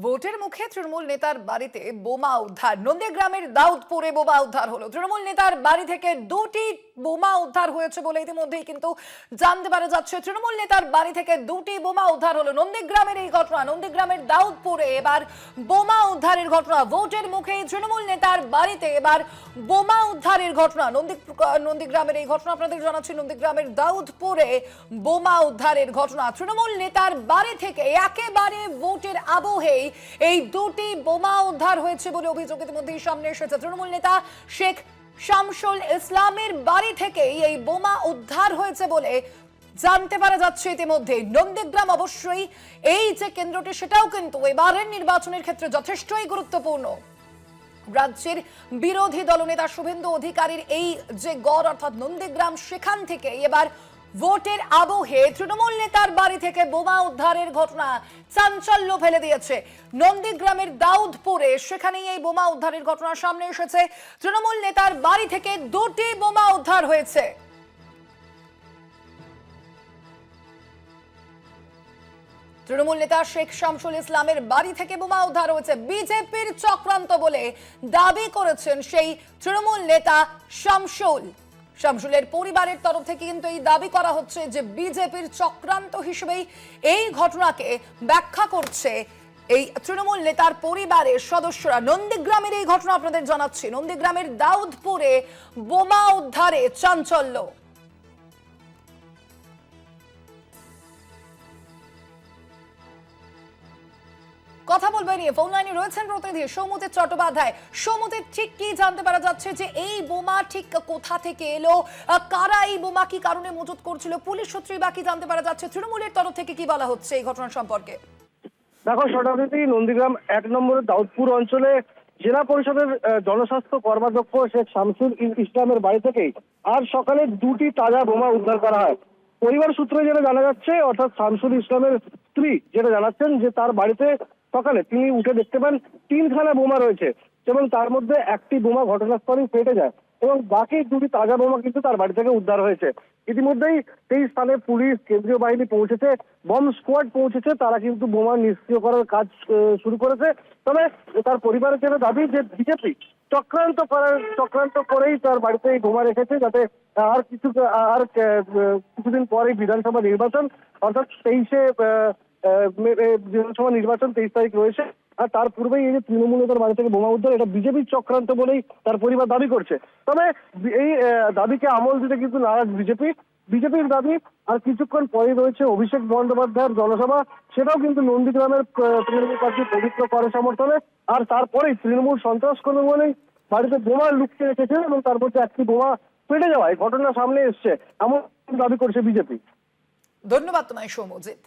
ভোটের মুখে তৃণমূল নেতার বাড়িতে বোমা উদ্ধার। নন্দীগ্রামের দাউদপুরে বোমা উদ্ধার হলো। তৃণমূল নেতার বাড়ি থেকে দুটি বোমা উদ্ধার হয়েছে বলে ইতিমধ্যেই কিন্তু জানতে পারা যাচ্ছে। তৃণমূল নেতার বাড়ি থেকে দুটি বোমা উদ্ধার হলো। নন্দীগ্রামের এই ঘটনা, নন্দীগ্রামের দাউদপুরে এবার বোমা উদ্ধারের ঘটনা। ভোটের মুখে তৃণমূল নেতার বাড়িতে এবার বোমা উদ্ধারের ঘটনা। নন্দীগ্রামের এই ঘটনা আপনাদের জানাচ্ছি। নন্দীগ্রামের দাউদপুরে বোমা উদ্ধারের ঘটনা। তৃণমূল নেতার বাড়ি থেকে একেবারে ভোটের আবহে এই দুটি বোমা উদ্ধার হয়েছে বলে অভিযোগ ইতিমধ্যেই সামনে এসেছে। তৃণমূল নেতা শেখ শামসুল ইসলামের বাড়ি থেকে এই বোমা উদ্ধার হয়েছে বলে জানতে পারা যাচ্ছে ইতিমধ্যে। নন্দীগ্রাম অবশ্যই এই যে কেন্দ্রটি, সেটাও কিন্তু এবারের নির্বাচনের ক্ষেত্রে যথেষ্টই গুরুত্বপূর্ণ। রাজ্যের বিরোধী দলনেতা শুভেন্দু অধিকারীর এই যে গড় অর্থাৎ নন্দীগ্রাম, সেখান থেকে এবার ভোটের আবহে তৃণমূল নেতার বাড়ি থেকে বোমা উদ্ধারের ঘটনা চাঞ্চল্য ফেলে দিয়েছে। নন্দীগ্রামের দাউদপুরে সেখানেই এই বোমা উদ্ধারের ঘটনা সামনে এসেছে। তৃণমূল নেতার বাড়ি থেকে দুটি বোমা উদ্ধার হয়েছে। তৃণমূল নেতা শেখ শামসুল ইসলামের বাড়ি থেকে বোমা উদ্ধার হয়েছে। বিজেপির চক্রান্ত বলে দাবি করেছেন সেই তৃণমূল নেতা শামসুলের পরিবারের তরফ থেকে কিন্তু এই দাবি করা হচ্ছে যে বিজেপির চক্রান্ত হিসেবেই এই ঘটনাকে ব্যাখ্যা করছে এই তৃণমূল নেতার পরিবারের সদস্যরা। নন্দীগ্রামের এই ঘটনা আপনাদের জানাচ্ছি। নন্দীগ্রামের দাউদপুরে বোমা উদ্ধারে চাঞ্চল্য। কথা বলবে নিয়ে ফোন লাইনে রয়েছেন প্রতিনিধি সৌমজিৎ চট্টোপাধ্যায়। সৌমজিৎ, ঠিক কি জানতে পারা যাচ্ছে যে এই বোমা ঠিক কোথা থেকে এলো, কারা এই বোমা কি কারণে মজুত করছিল, পুলিশ সূত্রে বা কি জানতে পারা যাচ্ছে, তৃণমূলের তরফ থেকে কি বলা হচ্ছে এই ঘটনা সম্পর্কে? দেখো, সরাসরি নন্দীগ্রাম 1 নম্বরের দাউদপুর অঞ্চলে জেলা পরিষদের জনস্বাস্থ্য কর্মাধ্যক্ষ শেখ শামসুল ইসলামের বাড়ি থেকেই আজ সকালে দুটি তাজা বোমা উদ্ধার করা হয়। পরিবার সূত্রে যেটা জানা যাচ্ছে, অর্থাৎ শামসুল ইসলামের স্ত্রী যেটা জানাচ্ছেন যে তার বাড়িতে সকালে তিনি উঠে দেখতে পান 3খানা বোমা রয়েছে এবং তার মধ্যে একটি বোমা ঘটনাস্থলেই ফেটে যায় এবং বাকি দুটি তাজা বোমা কিন্তু তার বাড়ি থেকে উদ্ধার হয়েছে। ইতিমধ্যেই সেই স্থানে পুলিশ, কেন্দ্রীয় বাহিনী পৌঁছেছে, বম স্কোয়াড পৌঁছেছে, তারা কিন্তু বোমা নিষ্ক্রিয় করার কাজ শুরু করেছে। তবে তার পরিবারের যেটা দাবি যে বিজেপি চক্রান্ত করেই তার বাড়িতে এই বোমা রেখেছে, যাতে কিছুদিন পরে বিধানসভা নির্বাচন অর্থাৎ 23 বিধানসভা নির্বাচন 23 তারিখ রয়েছে, আর তার পূর্বেই এই যে তৃণমূল নেতার বাড়ি থেকে বোমা উদ্ধার, এটা বিজেপির চক্রান্ত বলেই তার পরিবার দাবি করছে। তবে এই দাবিকে আমল দিতে কিন্তু নারাজ বিজেপির দাবি। আর কিছুক্ষণ পরে রয়েছে অভিষেক বন্দ্যোপাধ্যায়ের জনসভা, সেটাও কিন্তু নন্দীগ্রামের তৃণমূল প্রার্থী পবিত্র করে সমর্থনে। আর তারপরেই তৃণমূল সন্ত্রাস করবে বলেই বাড়িতে বোমা লুকিয়ে রেখেছে এবং তার মধ্যে একটি বোমা ফেটে যাওয়ায় ঘটনা সামনে এসছে, এমন দাবি করছে বিজেপি। ধন্যবাদ তোমায় সৌমজিৎ।